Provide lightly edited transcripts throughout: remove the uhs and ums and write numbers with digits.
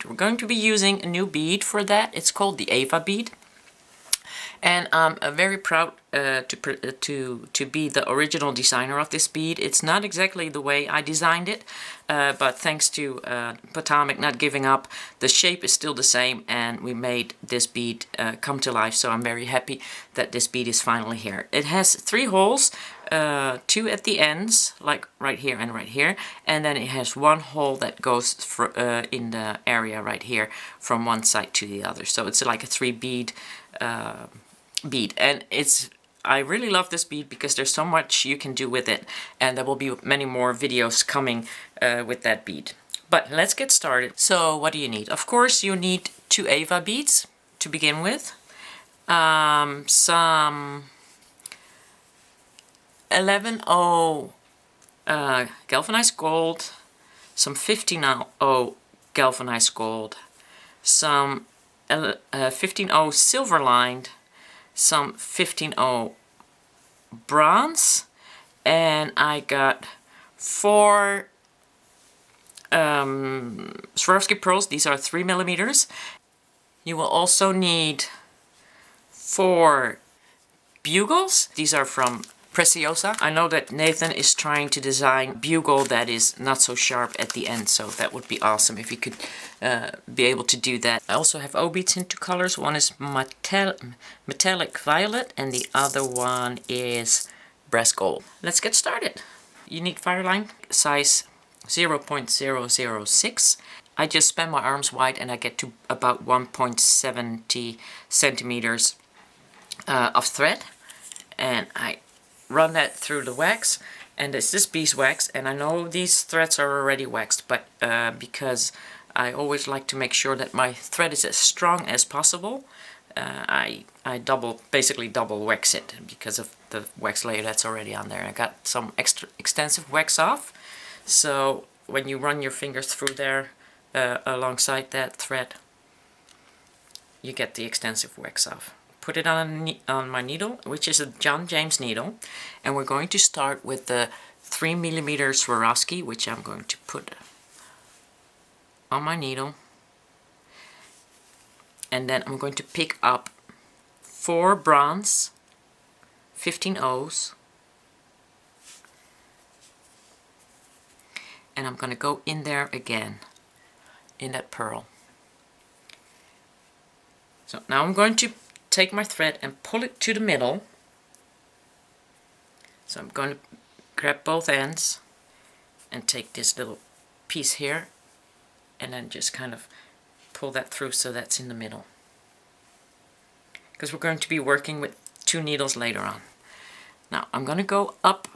We're going to be using a new bead for that. It's called the AVA bead. And I'm very proud to be the original designer of this bead. It's not exactly the way I designed it, but thanks to Potomac not giving up, the shape is still the same, and we made this bead come to life. So I'm very happy that this bead is finally here. It has 3 holes, 2 at the ends, like right here and right here, and then it has 1 hole that goes in the area right here from one side to the other. So it's like a 3 bead bead, and I really love this bead because there's so much you can do with it, and there will be many more videos coming with that bead. But let's get started. So what do you need? Of course you need 2 AVA beads to begin with, some 11/0 galvanized gold, some 15/0 galvanized gold, some 15/0 silver lined, some 15/0 bronze, and I got 4 Swarovski pearls. These are 3mm. You will also need 4 bugles. These are from Preciosa. I know that Nathan is trying to design bugle that is not so sharp at the end, so that would be awesome if you could be able to do that. I also have O-beads in 2 colors. One is metallic violet and the other one is brass gold. Let's get started. You need fire line size 0.006. I just span my arms wide and I get to about 1.70 centimeters of thread, and I run that through the wax, and it's this beeswax, and I know these threads are already waxed, but because I always like to make sure that my thread is as strong as possible, I basically double wax it because of the wax layer that's already on there. I got some extra extensive wax off, so when you run your fingers through there alongside that thread, you get the extensive wax off. Put it on my needle, which is a John James needle, and we're going to start with the 3mm Swarovski, which I'm going to put on my needle, and then I'm going to pick up 4 bronze 15/0s, and I'm going to go in there again in that pearl. So now I'm going to take my thread and pull it to the middle. So I'm going to grab both ends and take this little piece here and then just kind of pull that through so that's in the middle, because we're going to be working with 2 needles later on. Now I'm going to go up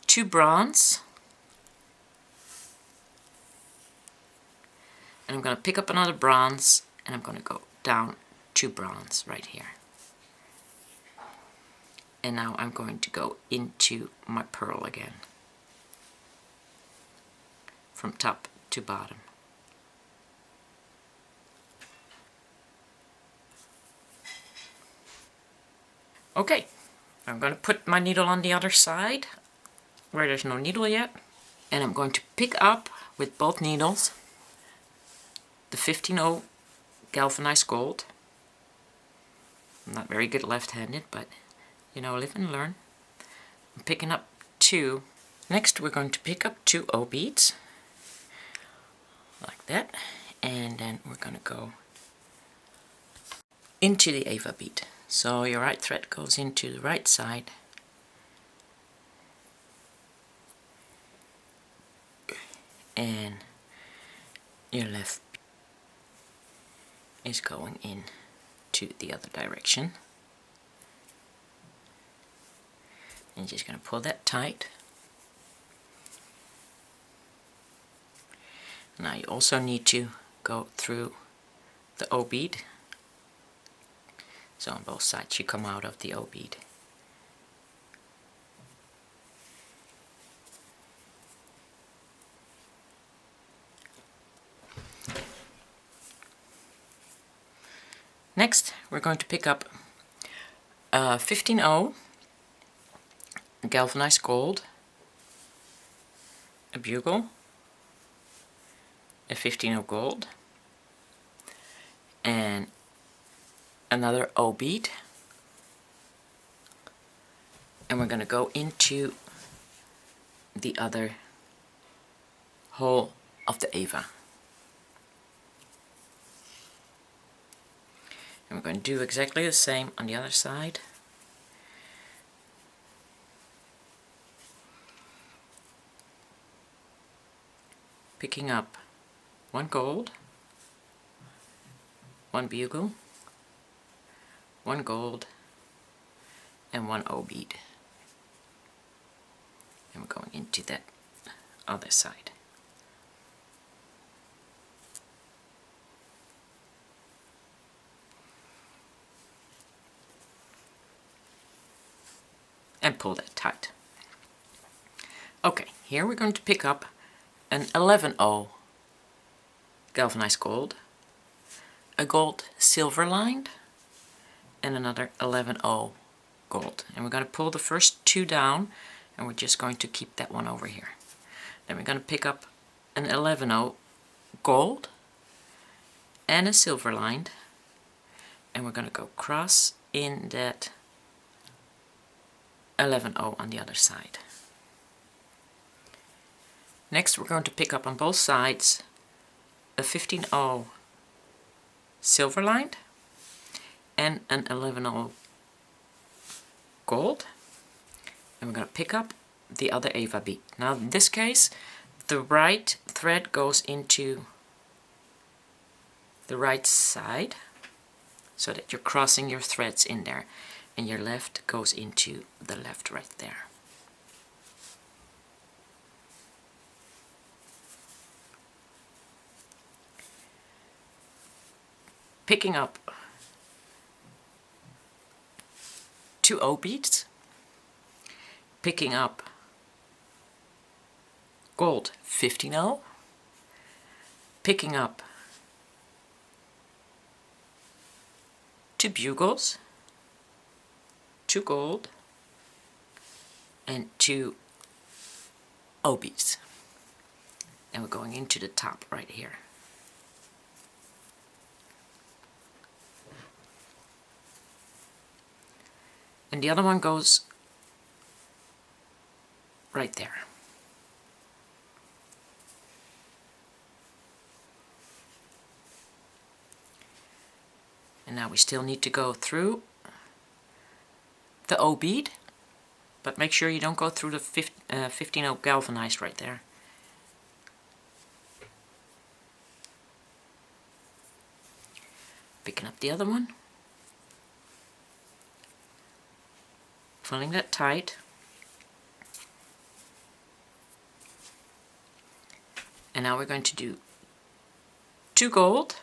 2 bronze, and I'm going to pick up another bronze, and I'm going to go down 2 bronze right here. And now I'm going to go into my pearl again, from top to bottom. Okay, I'm going to put my needle on the other side where there's no needle yet, and I'm going to pick up with both needles the 15/0 galvanized gold. I'm not very good left-handed, but you know, live and learn. I'm picking up 2. Next we're going to pick up 2 O-beads, like that, and then we're going to go into the AVA bead. So your right thread goes into the right side, and your left is going in to the other direction. And just going to pull that tight. Now you also need to go through the O-bead. So on both sides you come out of the O-bead. Next we're going to pick up 15/0 galvanized gold, a bugle, a 15/0 gold, and another O bead, and we're going to go into the other hole of the AVA. And we're going to do exactly the same on the other side. Picking up one gold, one bugle, one gold, and one O bead. And we're going into that other side. And pull that tight. Okay, here we're going to pick up an 11O galvanized gold, a gold silver lined, and another 11O gold. And we're going to pull the first two down, and we're just going to keep that one over here. Then we're going to pick up an 11O gold and a silver lined, and we're going to go cross in that 11O on the other side. Next we're going to pick up on both sides a 15O silver lined and an 11O gold, and we're going to pick up the other AVA bead. Now in this case the right thread goes into the right side so that you're crossing your threads in there, and your left goes into the left right there. Picking up two O beads, picking up gold 15O, picking up two bugles, two gold, and two O beads. And we're going into the top right here. And the other one goes right there. And now we still need to go through the O bead, but make sure you don't go through the 15O galvanized right there. Picking up the other one, pulling that tight, and now we're going to do two gold,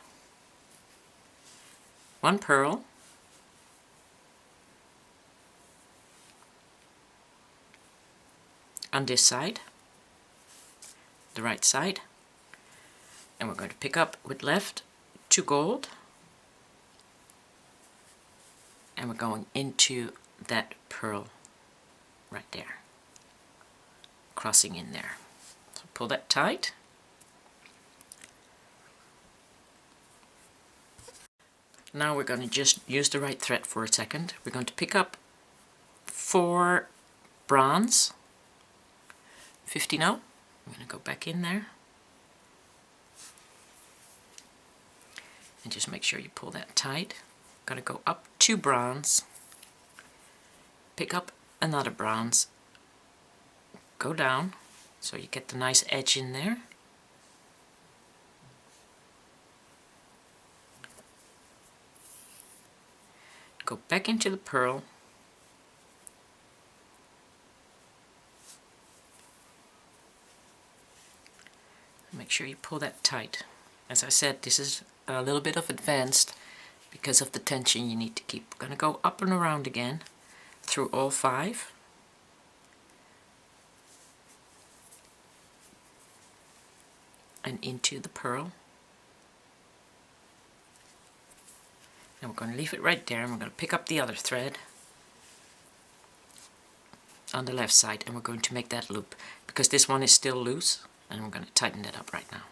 one pearl, on this side, the right side, and we're going to pick up with left two gold, and we're going into that pearl right there, crossing in there. So pull that tight. Now we're going to just use the right thread for a second. We're going to pick up 4 bronze 15O. I'm going to go back in there and just make sure you pull that tight. Got to go up 2 bronze, pick up another bronze, go down so you get the nice edge in there, go back into the pearl, make sure you pull that tight. As I said, this is a little bit of advanced because of the tension you need to keep. We're going to go up and around again through all 5. And into the pearl. And we're going to leave it right there, and we're going to pick up the other thread on the left side, and we're going to make that loop because this one is still loose, and we're going to tighten that up right now.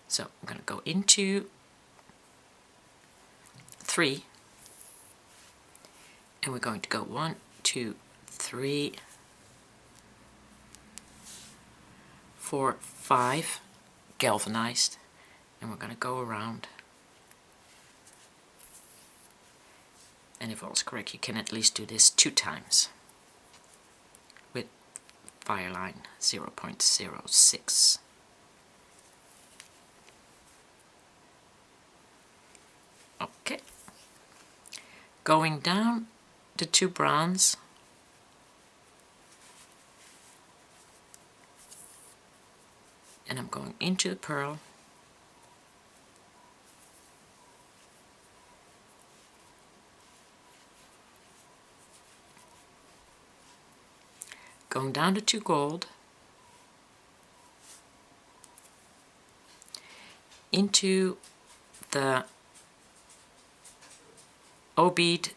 So I'm going to go into 3. And we're going to go 1, 2, 3, 4, 5 galvanized, and we're going to go around. And if all's correct, you can at least do this 2 times with fire line 0.06. Okay. Going down the 2 bronze, and I'm going into the pearl, going down to 2 gold, into the O bead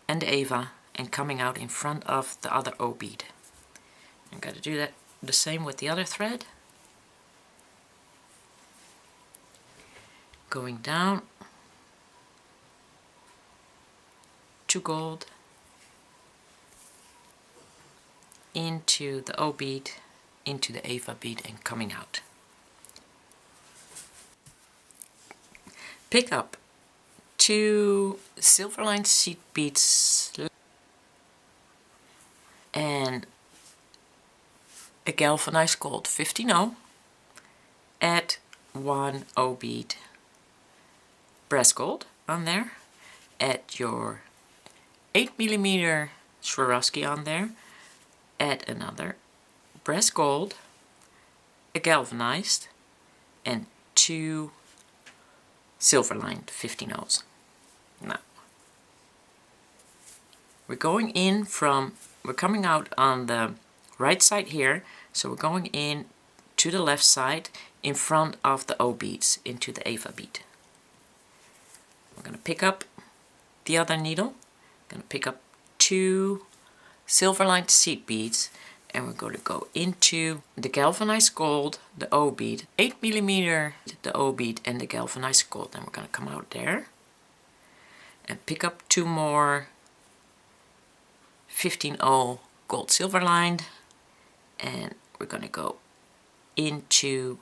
and the AVA, and coming out in front of the other O bead. I'm going to do that the same with the other thread. Going down, 2 gold, into the O bead, into the AVA bead, and coming out. Pick up 2 silver lined seed beads and a galvanized gold 15-0, add 1 O bead brass gold on there, add your 8mm Swarovski on there, add another brass gold, a galvanized, and 2 silver lined 15-0s. Now we're going in from, we're coming out on the right side here, so we're going in to the left side in front of the O beads into the AVA bead. We're going to pick up the other needle, going to pick up 2 silver lined seed beads, and we're going to go into the galvanized gold, the O bead, 8mm, the O bead, and the galvanized gold. Then we're going to come out there and pick up 2 more 15-0 gold silver lined, and we're going to go into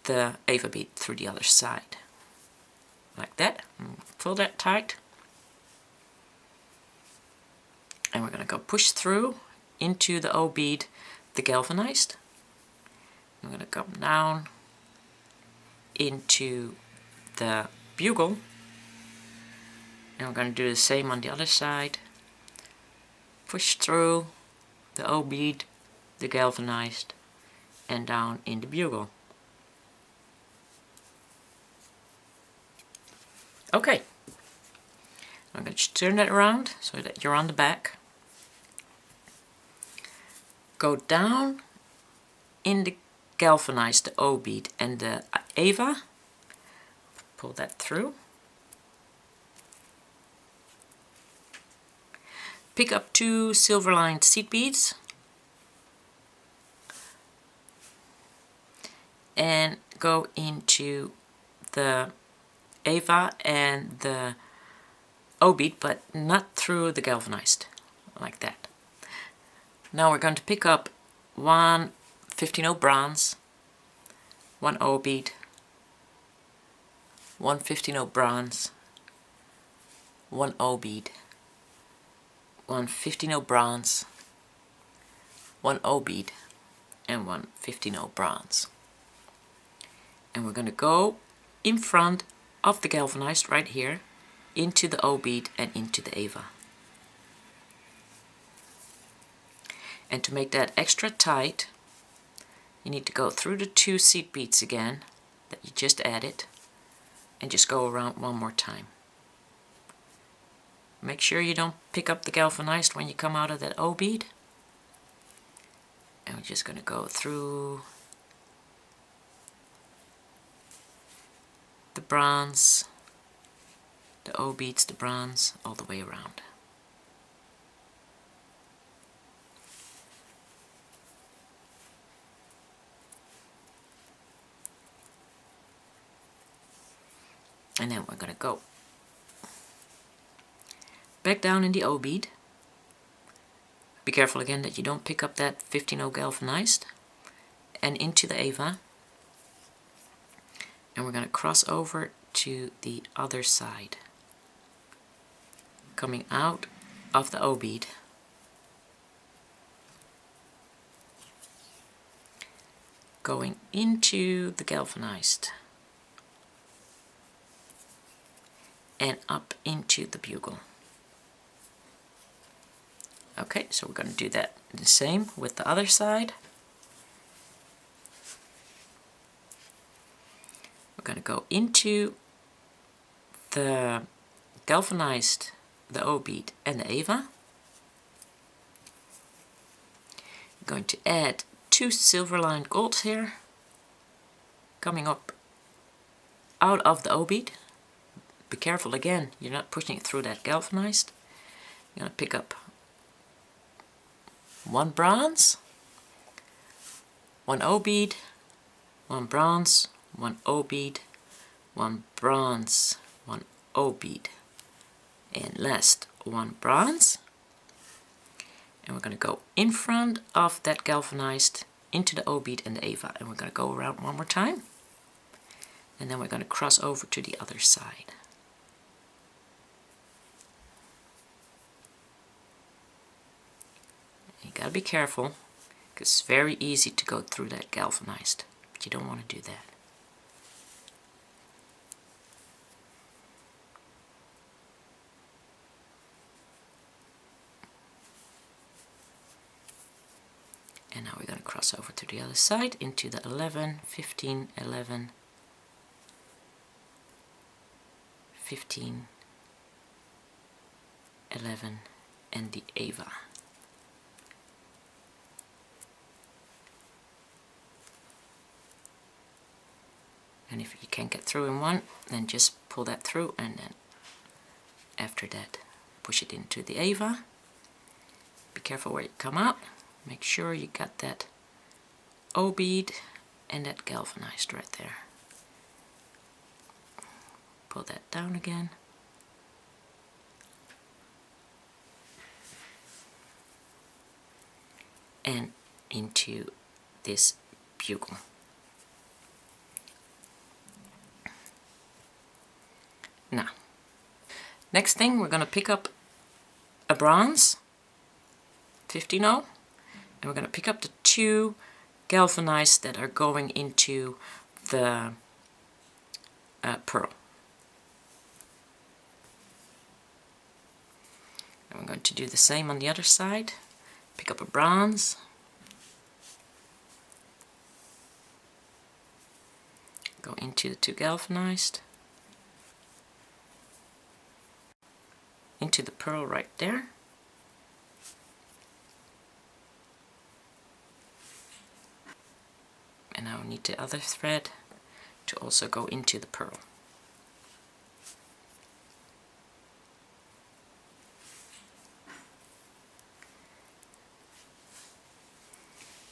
the AVA bead through the other side. Like that. Pull that tight. And we're going to go push through into the O bead, the galvanized. I'm going to come down into the bugle. And we're going to do the same on the other side. Push through the O bead, the galvanized, and down in the bugle. Okay, I'm going to turn that around so that you're on the back. Go down in the galvanized, the O bead, and the AVA. Pull that through. Pick up 2 silver lined seed beads and go into the AVA and the O bead, but not through the galvanized, like that. Now we're going to pick up 1 15-0 bronze, 1 O bead, 1 15-0 bronze, 1 O bead, 1 15-0 bronze, 1 O bead, and 1 15-0 bronze. And we're going to go in front of the galvanized right here, into the O bead and into the AVA. And to make that extra tight, you need to go through the 2 seed beads again that you just added, and just go around one more time. Make sure you don't pick up the galvanized when you come out of that O bead. And we're just going to go through the bronze, the O beads, the bronze, all the way around. And then we're going to go back down in the O bead. Be careful again that you don't pick up that 15-0 galvanized, and into the AVA. And we're going to cross over to the other side, coming out of the O bead, going into the galvanized, and up into the bugle. Okay, so we're going to do that the same with the other side. We're going to go into the galvanized, the O bead, and the AVA. I'm going to add 2 silver lined golds here, coming up out of the O bead. Be careful again, you're not pushing it through that galvanized. You're going to pick up 1 bronze, 1 O bead, 1 bronze, 1 O bead, 1 bronze, 1 O bead, and last 1 bronze. And we're going to go in front of that galvanized into the O bead and the AVA, and we're going to go around one more time, and then we're going to cross over to the other side. You got to be careful, because it's very easy to go through that galvanized, but you don't want to do that. And now we're going to cross over to the other side into the 11, 15, 11, 15, 11, and the AVA. And if you can't get through in one, then just pull that through, and then after that push it into the AVA. Be careful where you come out. Make sure you got that O bead and that galvanized right there. Pull that down again. And into this bugle. Now, next thing, we're going to pick up a bronze, 15-0. And we're going to pick up the 2 galvanized that are going into the pearl. And we're going to do the same on the other side. Pick up a bronze. Go into the 2 galvanized. Into the pearl right there. And now we need the other thread to also go into the pearl.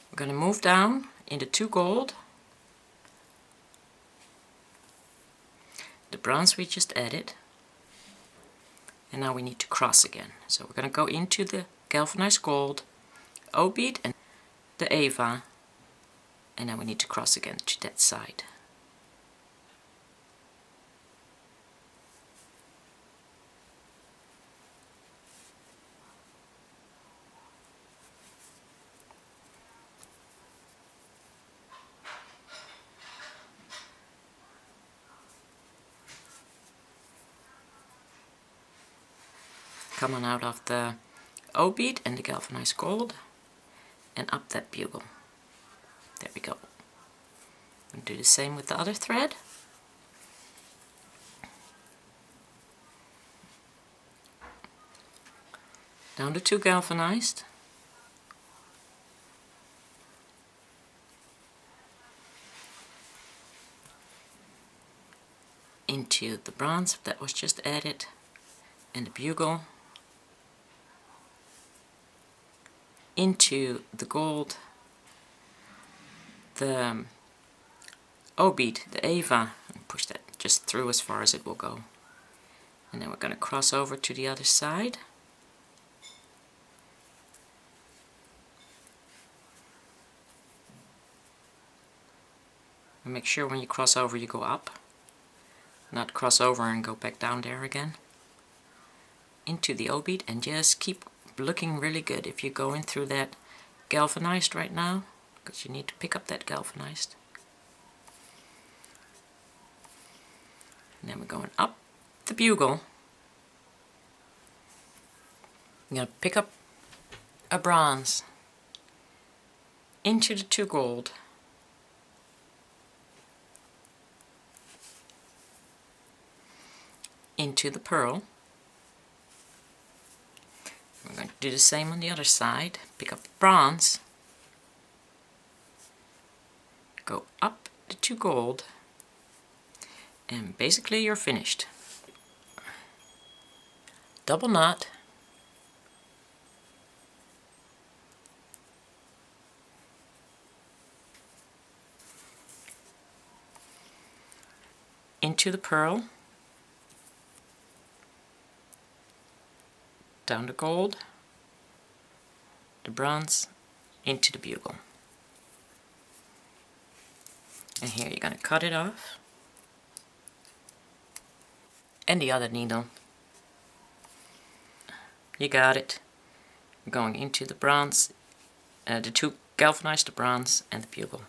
We're going to move down into 2 gold, the bronze we just added, and now we need to cross again. So we're going to go into the galvanized gold, O bead, and the AVA. And now we need to cross again to that side. Come on out of the O bead and the galvanized gold and up that bugle. There we go. And do the same with the other thread. Down the 2 galvanized. Into the bronze that was just added and the bugle. Into the gold, the O bead, the AVA, and push that just through as far as it will go, And then we're going to cross over to the other side. And make sure when you cross over you go up, not cross over and go back down there again. Into the O-bead, and just keep looking really good if you're going through that galvanized right now, because you need to pick up that galvanized. And then we're going up the bugle. I'm going to pick up a bronze into the 2 gold, into the pearl. We're going to do the same on the other side. Pick up the bronze, go up the 2 gold, and basically you're finished. Double knot, into the pearl, down the gold, the bronze, into the bugle. And here you're going to cut it off. And the other needle. You got it. We're going into the bronze, the 2 galvanized, the bronze, and the bugle.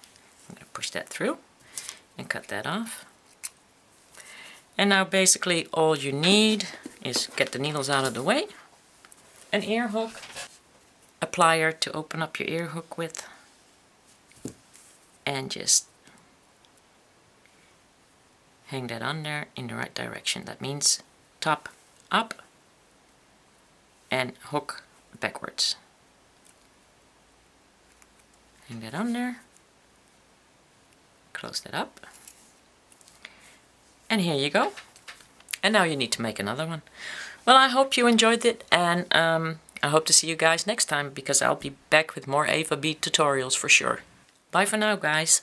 I'm going to push that through and cut that off. And now basically all you need is get the needles out of the way, an ear hook, a plier to open up your ear hook with, and just hang that on there in the right direction. That means top up and hook backwards. Hang that on there, close that up, and here you go. And now you need to make another one. Well, I hope you enjoyed it, and I hope to see you guys next time, because I'll be back with more AVA bead tutorials for sure. Bye for now, guys.